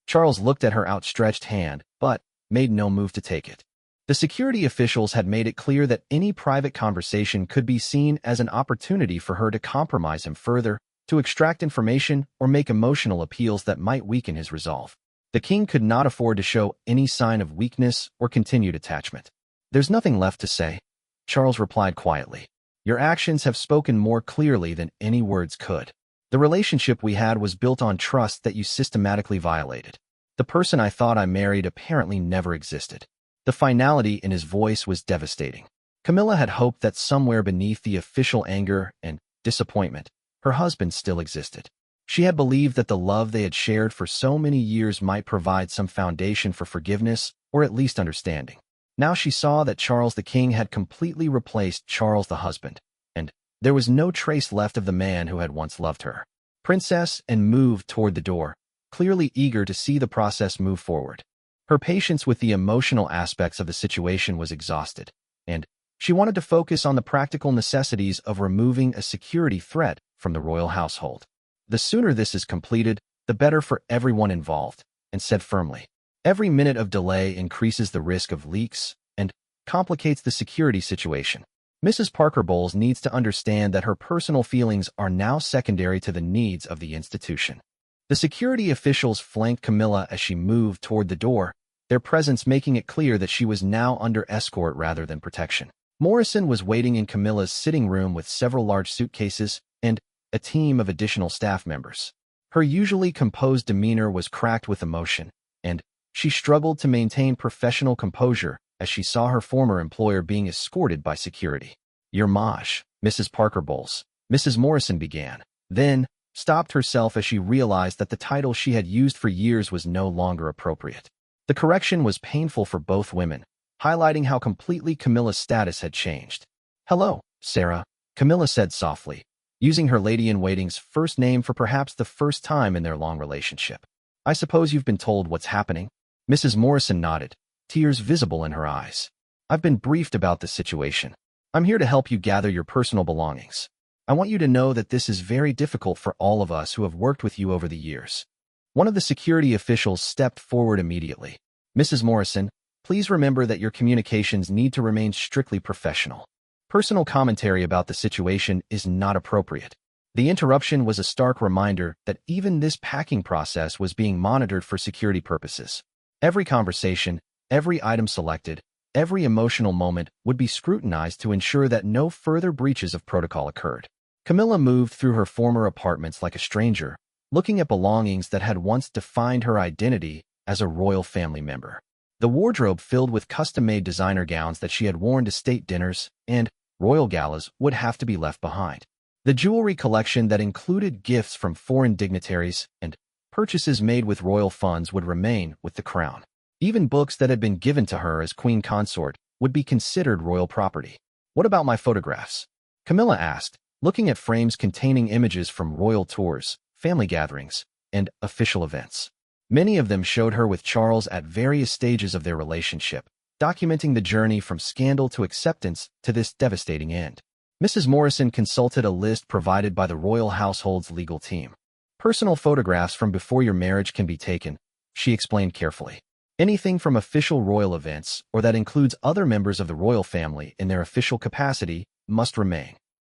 Charles looked at her outstretched hand, but made no move to take it. The security officials had made it clear that any private conversation could be seen as an opportunity for her to compromise him further, to extract information or make emotional appeals that might weaken his resolve. The king could not afford to show any sign of weakness or continued attachment. There's nothing left to say, Charles replied quietly. Your actions have spoken more clearly than any words could. The relationship we had was built on trust that you systematically violated. The person I thought I married apparently never existed. The finality in his voice was devastating. Camilla had hoped that somewhere beneath the official anger and disappointment, her husband still existed. She had believed that the love they had shared for so many years might provide some foundation for forgiveness or at least understanding. Now she saw that Charles the King had completely replaced Charles the husband, and there was no trace left of the man who had once loved her. Princess and moved toward the door, clearly eager to see the process move forward. Her patience with the emotional aspects of the situation was exhausted, and she wanted to focus on the practical necessities of removing a security threat from the royal household. The sooner this is completed, the better for everyone involved, and said firmly. Every minute of delay increases the risk of leaks and complicates the security situation. Mrs. Parker Bowles needs to understand that her personal feelings are now secondary to the needs of the institution. The security officials flanked Camilla as she moved toward the door, their presence making it clear that she was now under escort rather than protection. Morrison was waiting in Camilla's sitting room with several large suitcases and a team of additional staff members. Her usually composed demeanor was cracked with emotion, and she struggled to maintain professional composure as she saw her former employer being escorted by security. Your Maj, Mrs. Parker Bowles, Mrs. Morrison began, then stopped herself as she realized that the title she had used for years was no longer appropriate. The correction was painful for both women, highlighting how completely Camilla's status had changed. Hello, Sarah, Camilla said softly, using her lady-in-waiting's first name for perhaps the first time in their long relationship. I suppose you've been told what's happening? Mrs. Morrison nodded, tears visible in her eyes. I've been briefed about the situation. I'm here to help you gather your personal belongings. I want you to know that this is very difficult for all of us who have worked with you over the years. One of the security officials stepped forward immediately. Mrs. Morrison, please remember that your communications need to remain strictly professional. Personal commentary about the situation is not appropriate. The interruption was a stark reminder that even this packing process was being monitored for security purposes. Every conversation, every item selected, every emotional moment would be scrutinized to ensure that no further breaches of protocol occurred. Camilla moved through her former apartments like a stranger, looking at belongings that had once defined her identity as a royal family member. The wardrobe filled with custom-made designer gowns that she had worn to state dinners and royal galas would have to be left behind. The jewelry collection that included gifts from foreign dignitaries and purchases made with royal funds would remain with the crown. Even books that had been given to her as queen consort would be considered royal property. What about my photographs? Camilla asked, looking at frames containing images from royal tours, family gatherings, and official events. Many of them showed her with Charles at various stages of their relationship, documenting the journey from scandal to acceptance to this devastating end. Mrs. Morrison consulted a list provided by the royal household's legal team. Personal photographs from before your marriage can be taken, she explained carefully. Anything from official royal events or that includes other members of the royal family in their official capacity must remain.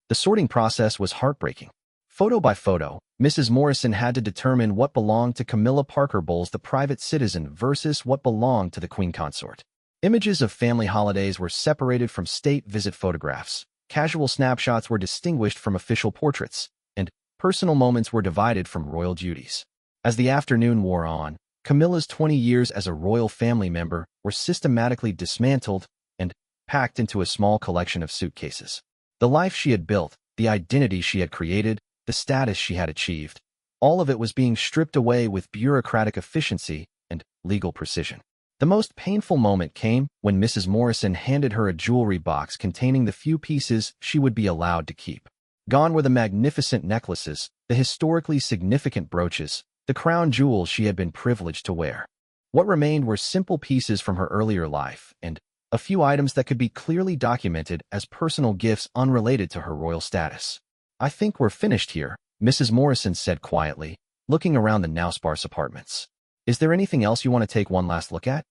The sorting process was heartbreaking. Photo by photo, Mrs. Morrison had to determine what belonged to Camilla Parker Bowles, the private citizen, versus what belonged to the queen consort. Images of family holidays were separated from state visit photographs. Casual snapshots were distinguished from official portraits, and personal moments were divided from royal duties. As the afternoon wore on, Camilla's 20 years as a royal family member were systematically dismantled and packed into a small collection of suitcases. The life she had built, the identity she had created, the status she had achieved, all of it was being stripped away with bureaucratic efficiency and legal precision. The most painful moment came when Mrs. Morrison handed her a jewelry box containing the few pieces she would be allowed to keep. Gone were the magnificent necklaces, the historically significant brooches, the crown jewels she had been privileged to wear. What remained were simple pieces from her earlier life and a few items that could be clearly documented as personal gifts unrelated to her royal status. I think we're finished here, Mrs. Morrison said quietly, looking around the now sparse apartments. Is there anything else you want to take one last look at?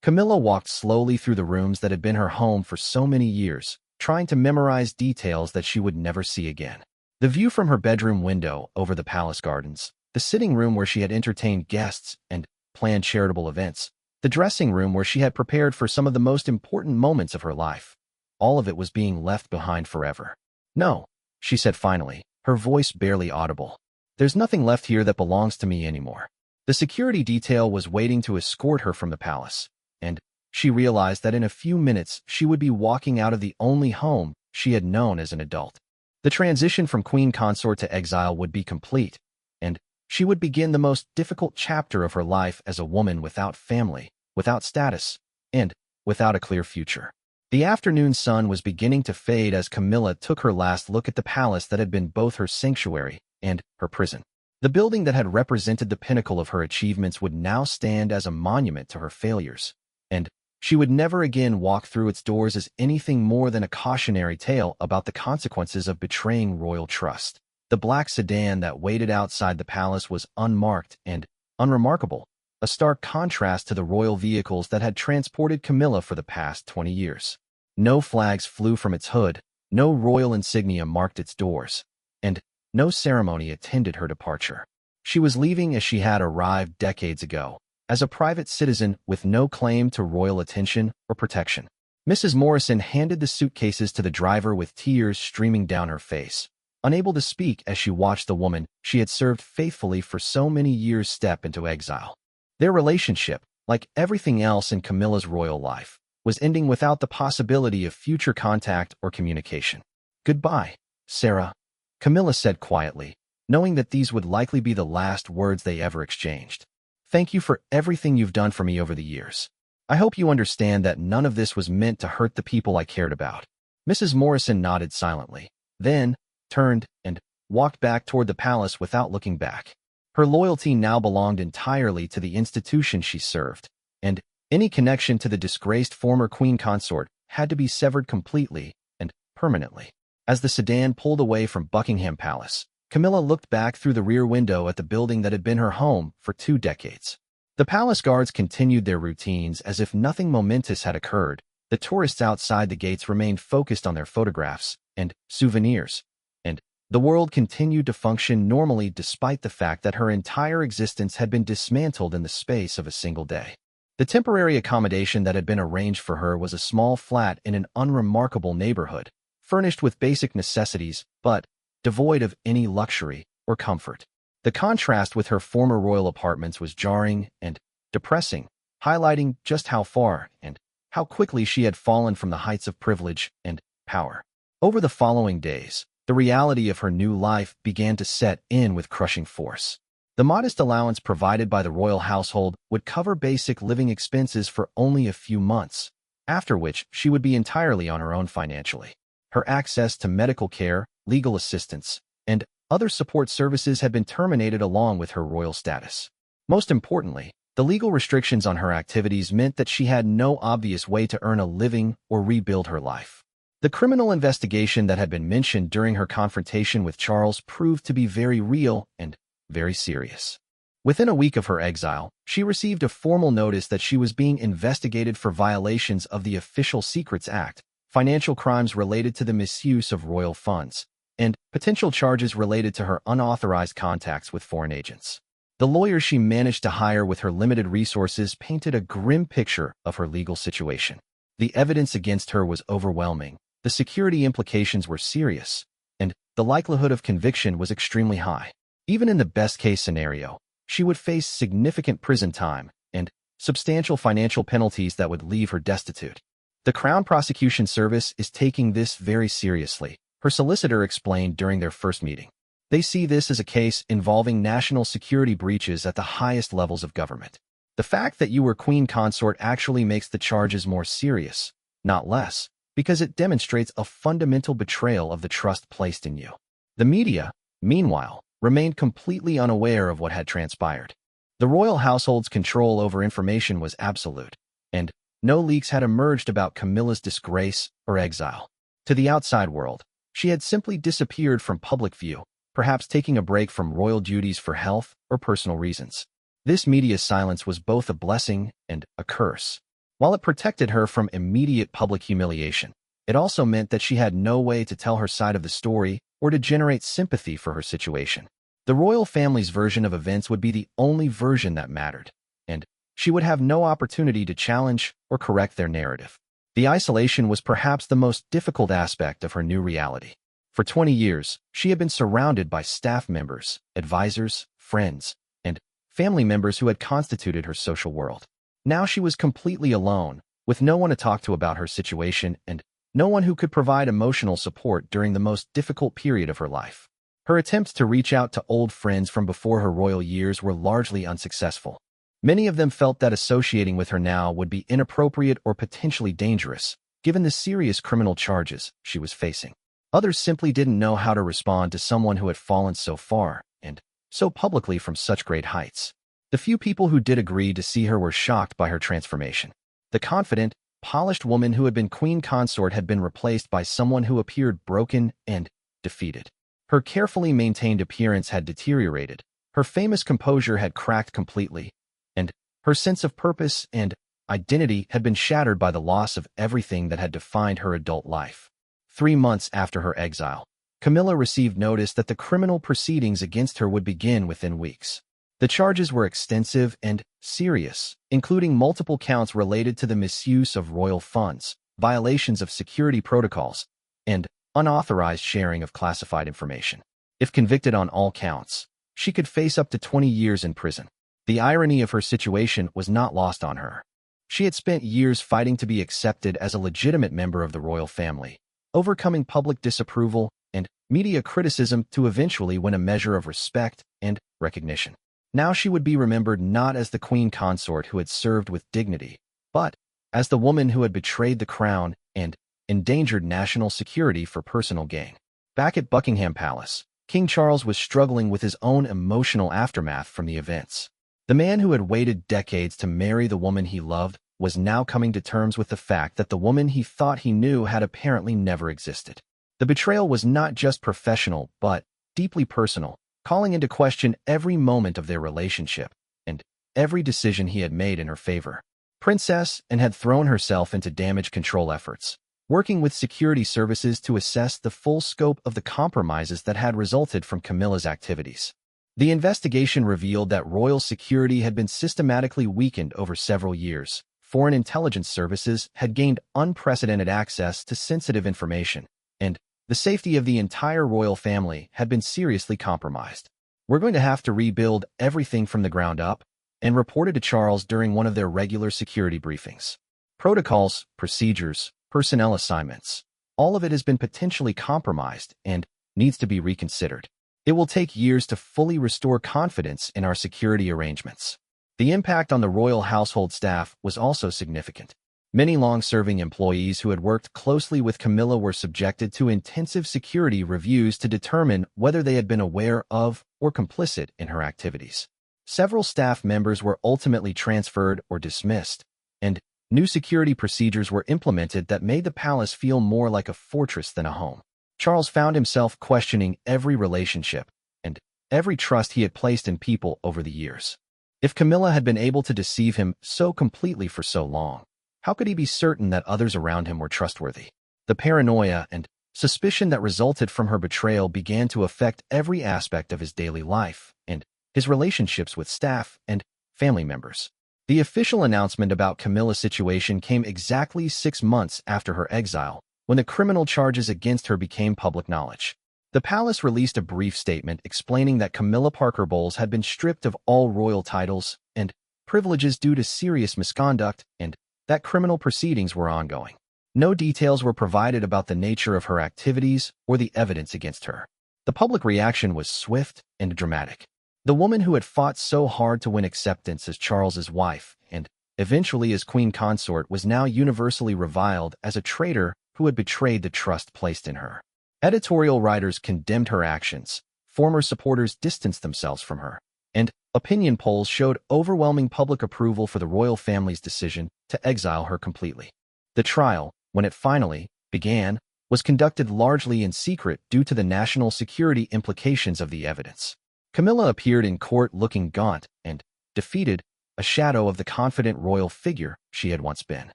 Camilla walked slowly through the rooms that had been her home for so many years, trying to memorize details that she would never see again. The view from her bedroom window over the palace gardens, the sitting room where she had entertained guests and planned charitable events, the dressing room where she had prepared for some of the most important moments of her life. All of it was being left behind forever. No, she said finally, her voice barely audible. There's nothing left here that belongs to me anymore. The security detail was waiting to escort her from the palace, and she realized that in a few minutes she would be walking out of the only home she had known as an adult. The transition from queen consort to exile would be complete, and she would begin the most difficult chapter of her life as a woman without family, without status, and without a clear future. The afternoon sun was beginning to fade as Camilla took her last look at the palace that had been both her sanctuary and her prison. The building that had represented the pinnacle of her achievements would now stand as a monument to her failures, and she would never again walk through its doors as anything more than a cautionary tale about the consequences of betraying royal trust. The black sedan that waited outside the palace was unmarked and unremarkable, a stark contrast to the royal vehicles that had transported Camilla for the past 20 years. No flags flew from its hood, no royal insignia marked its doors, and no ceremony attended her departure. She was leaving as she had arrived decades ago, as a private citizen with no claim to royal attention or protection. Mrs. Morrison handed the suitcases to the driver with tears streaming down her face, unable to speak as she watched the woman she had served faithfully for so many years step into exile. Their relationship, like everything else in Camilla's royal life, was ending without the possibility of future contact or communication. Goodbye, Sarah, Camilla said quietly, knowing that these would likely be the last words they ever exchanged. Thank you for everything you've done for me over the years. I hope you understand that none of this was meant to hurt the people I cared about. Mrs. Morrison nodded silently, then turned and walked back toward the palace without looking back. Her loyalty now belonged entirely to the institution she served, and any connection to the disgraced former queen consort had to be severed completely and permanently. As the sedan pulled away from Buckingham Palace, Camilla looked back through the rear window at the building that had been her home for 2 decades. The palace guards continued their routines as if nothing momentous had occurred. The tourists outside the gates remained focused on their photographs and souvenirs, and the world continued to function normally despite the fact that her entire existence had been dismantled in the space of a single day. The temporary accommodation that had been arranged for her was a small flat in an unremarkable neighborhood, furnished with basic necessities, but devoid of any luxury or comfort. The contrast with her former royal apartments was jarring and depressing, highlighting just how far and how quickly she had fallen from the heights of privilege and power. Over the following days, the reality of her new life began to set in with crushing force. The modest allowance provided by the royal household would cover basic living expenses for only a few months, after which she would be entirely on her own financially. Her access to medical care, legal assistance, and other support services had been terminated along with her royal status. Most importantly, the legal restrictions on her activities meant that she had no obvious way to earn a living or rebuild her life. The criminal investigation that had been mentioned during her confrontation with Charles proved to be very real and very serious. Within a week of her exile, she received a formal notice that she was being investigated for violations of the Official Secrets Act, financial crimes related to the misuse of royal funds, and potential charges related to her unauthorized contacts with foreign agents. The lawyer she managed to hire with her limited resources painted a grim picture of her legal situation. The evidence against her was overwhelming, the security implications were serious, and the likelihood of conviction was extremely high. Even in the best-case scenario, she would face significant prison time and substantial financial penalties that would leave her destitute. The Crown Prosecution Service is taking this very seriously, her solicitor explained during their first meeting. They see this as a case involving national security breaches at the highest levels of government. The fact that you were Queen Consort actually makes the charges more serious, not less, because it demonstrates a fundamental betrayal of the trust placed in you. The media, meanwhile, remained completely unaware of what had transpired. The royal household's control over information was absolute, and no leaks had emerged about Camilla's disgrace or exile. To the outside world, she had simply disappeared from public view, perhaps taking a break from royal duties for health or personal reasons. This media silence was both a blessing and a curse. While it protected her from immediate public humiliation, it also meant that she had no way to tell her side of the story or to generate sympathy for her situation. The royal family's version of events would be the only version that mattered, and she would have no opportunity to challenge or correct their narrative. The isolation was perhaps the most difficult aspect of her new reality. For 20 years, she had been surrounded by staff members, advisors, friends, and family members who had constituted her social world. Now she was completely alone, with no one to talk to about her situation and no one who could provide emotional support during the most difficult period of her life. Her attempts to reach out to old friends from before her royal years were largely unsuccessful. Many of them felt that associating with her now would be inappropriate or potentially dangerous, given the serious criminal charges she was facing. Others simply didn't know how to respond to someone who had fallen so far and so publicly from such great heights. The few people who did agree to see her were shocked by her transformation. The confident, polished woman who had been Queen Consort had been replaced by someone who appeared broken and defeated. Her carefully maintained appearance had deteriorated, her famous composure had cracked completely, and her sense of purpose and identity had been shattered by the loss of everything that had defined her adult life. 3 months after her exile, Camilla received notice that the criminal proceedings against her would begin within weeks. The charges were extensive and serious, including multiple counts related to the misuse of royal funds, violations of security protocols, and unauthorized sharing of classified information. If convicted on all counts, she could face up to 20 years in prison. The irony of her situation was not lost on her. She had spent years fighting to be accepted as a legitimate member of the royal family, overcoming public disapproval and media criticism to eventually win a measure of respect and recognition. Now she would be remembered not as the Queen Consort who had served with dignity, but as the woman who had betrayed the crown and endangered national security for personal gain. Back at Buckingham Palace, King Charles was struggling with his own emotional aftermath from the events. The man who had waited decades to marry the woman he loved was now coming to terms with the fact that the woman he thought he knew had apparently never existed. The betrayal was not just professional, but deeply personal, calling into question every moment of their relationship and every decision he had made in her favor. Princess Anne had thrown herself into damage control efforts, working with security services to assess the full scope of the compromises that had resulted from Camilla's activities. The investigation revealed that royal security had been systematically weakened over several years. Foreign intelligence services had gained unprecedented access to sensitive information, and the safety of the entire royal family had been seriously compromised. "We're going to have to rebuild everything from the ground up," and reported to Charles during one of their regular security briefings. Protocols, procedures, personnel assignments, all of it has been potentially compromised and needs to be reconsidered. It will take years to fully restore confidence in our security arrangements. The impact on the royal household staff was also significant. Many long-serving employees who had worked closely with Camilla were subjected to intensive security reviews to determine whether they had been aware of or complicit in her activities. Several staff members were ultimately transferred or dismissed, and new security procedures were implemented that made the palace feel more like a fortress than a home. Charles found himself questioning every relationship and every trust he had placed in people over the years. If Camilla had been able to deceive him so completely for so long, how could he be certain that others around him were trustworthy? The paranoia and suspicion that resulted from her betrayal began to affect every aspect of his daily life and his relationships with staff and family members. The official announcement about Camilla's situation came exactly 6 months after her exile, when the criminal charges against her became public knowledge. The palace released a brief statement explaining that Camilla Parker Bowles had been stripped of all royal titles and privileges due to serious misconduct and that criminal proceedings were ongoing. No details were provided about the nature of her activities or the evidence against her. The public reaction was swift and dramatic. The woman who had fought so hard to win acceptance as Charles's wife and eventually as queen consort was now universally reviled as a traitor who had betrayed the trust placed in her. Editorial writers condemned her actions, former supporters distanced themselves from her, and opinion polls showed overwhelming public approval for the royal family's decision to exile her completely. The trial, when it finally began, was conducted largely in secret due to the national security implications of the evidence. Camilla appeared in court looking gaunt and defeated, a shadow of the confident royal figure she had once been.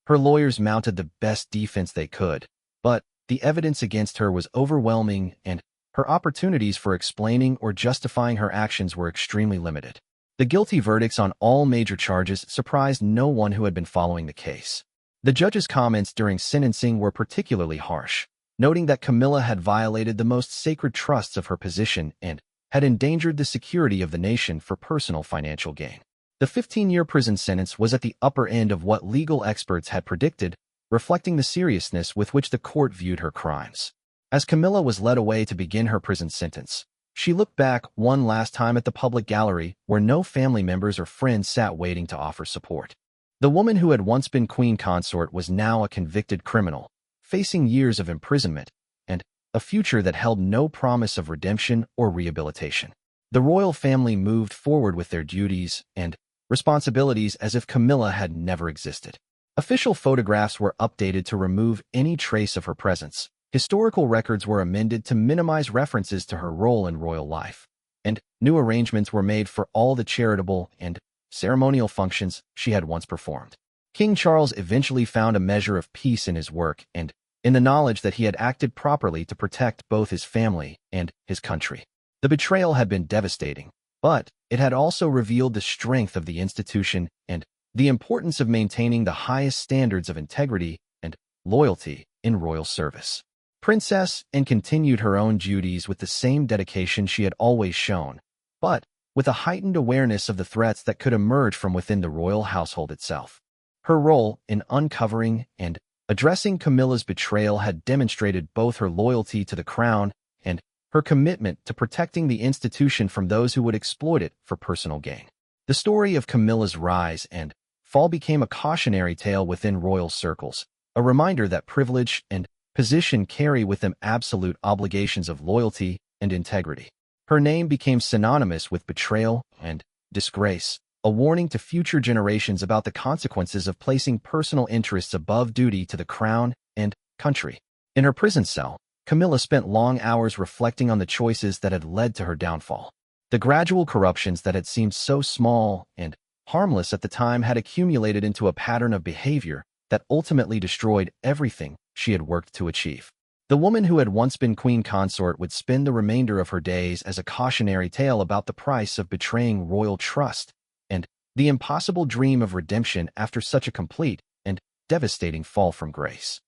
Her lawyers mounted the best defense they could, but the evidence against her was overwhelming and her opportunities for explaining or justifying her actions were extremely limited. The guilty verdicts on all major charges surprised no one who had been following the case. The judge's comments during sentencing were particularly harsh, noting that Camilla had violated the most sacred trusts of her position and had endangered the security of the nation for personal financial gain. The 15-year prison sentence was at the upper end of what legal experts had predicted, reflecting the seriousness with which the court viewed her crimes. As Camilla was led away to begin her prison sentence, she looked back one last time at the public gallery where no family members or friends sat waiting to offer support. The woman who had once been queen consort was now a convicted criminal, facing years of imprisonment and a future that held no promise of redemption or rehabilitation. The royal family moved forward with their duties and responsibilities as if Camilla had never existed. Official photographs were updated to remove any trace of her presence. Historical records were amended to minimize references to her role in royal life, and new arrangements were made for all the charitable and ceremonial functions she had once performed. King Charles eventually found a measure of peace in his work and in the knowledge that he had acted properly to protect both his family and his country. The betrayal had been devastating, but it had also revealed the strength of the institution and the importance of maintaining the highest standards of integrity and loyalty in royal service. Princess Anne continued her own duties with the same dedication she had always shown, but with a heightened awareness of the threats that could emerge from within the royal household itself. Her role in uncovering and addressing Camilla's betrayal had demonstrated both her loyalty to the crown and her commitment to protecting the institution from those who would exploit it for personal gain. The story of Camilla's rise and fall became a cautionary tale within royal circles, a reminder that privilege and position carry with them absolute obligations of loyalty and integrity. Her name became synonymous with betrayal and disgrace, a warning to future generations about the consequences of placing personal interests above duty to the crown and country. In her prison cell, Camilla spent long hours reflecting on the choices that had led to her downfall. The gradual corruptions that had seemed so small and harmless at the time had accumulated into a pattern of behavior that ultimately destroyed everything she had worked to achieve. The woman who had once been queen consort would spend the remainder of her days as a cautionary tale about the price of betraying royal trust and the impossible dream of redemption after such a complete and devastating fall from grace.